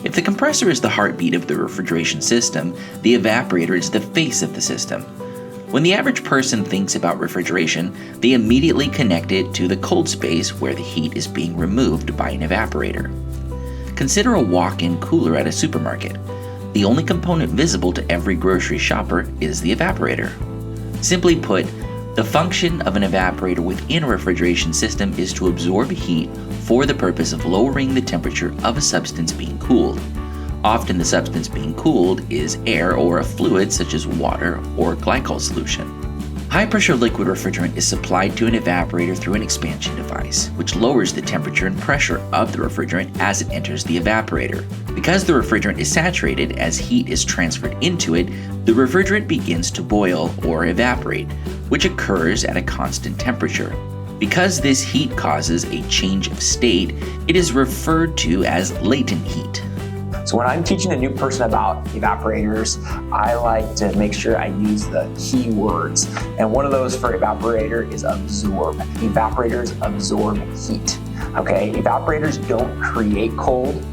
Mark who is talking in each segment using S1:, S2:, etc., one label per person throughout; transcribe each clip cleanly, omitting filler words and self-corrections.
S1: If the compressor is the heartbeat of the refrigeration system, the evaporator is the face of the system. When the average person thinks about refrigeration, they immediately connect it to the cold space where the heat is being removed by an evaporator. Consider a walk-in cooler at a supermarket. The only component visible to every grocery shopper is the evaporator. Simply put, the function of an evaporator within a refrigeration system is to absorb heat for the purpose of lowering the temperature of a substance being cooled. Often the substance being cooled is air or a fluid such as water or glycol solution. High-pressure liquid refrigerant is supplied to an evaporator through an expansion device, which lowers the temperature and pressure of the refrigerant as it enters the evaporator. Because the refrigerant is saturated as heat is transferred into it, the refrigerant begins to boil or evaporate, which occurs at a constant temperature. Because this heat causes a change of state, it is referred to as latent heat.
S2: So when I'm teaching a new person about evaporators, I like to make sure I use the key words. And one of those for evaporator is absorb. Evaporators absorb heat. Okay, evaporators don't create cold.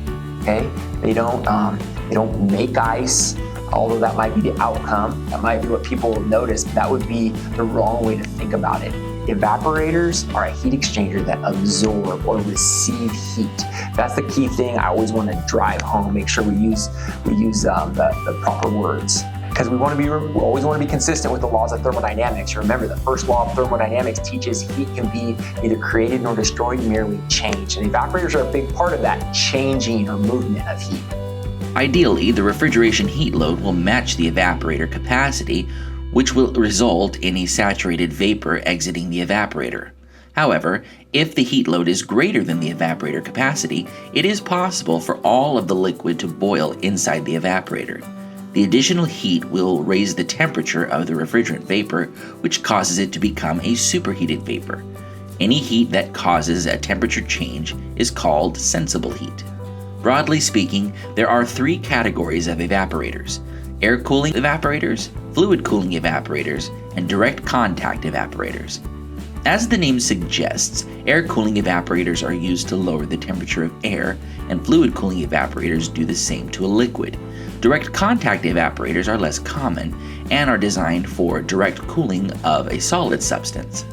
S2: Okay, they don't make ice. Although that might be the outcome, that might be what people will notice, but that would be the wrong way to think about it. Evaporators are a heat exchanger that absorb or receive heat. That's the key thing I always want to drive home. Make sure we use the proper words, because we always want to be consistent with the laws of thermodynamics. Remember, the first law of thermodynamics teaches heat can be neither created nor destroyed, merely changed. And evaporators are a big part of that changing or movement of heat.
S1: Ideally, the refrigeration heat load will match the evaporator capacity, which will result in a saturated vapor exiting the evaporator. However, if the heat load is greater than the evaporator capacity, it is possible for all of the liquid to boil inside the evaporator. The additional heat will raise the temperature of the refrigerant vapor, which causes it to become a superheated vapor. Any heat that causes a temperature change is called sensible heat. Broadly speaking, there are three categories of evaporators: air cooling evaporators, fluid cooling evaporators, and direct contact evaporators. As the name suggests, air cooling evaporators are used to lower the temperature of air, and fluid cooling evaporators do the same to a liquid. Direct contact evaporators are less common and are designed for direct cooling of a solid substance.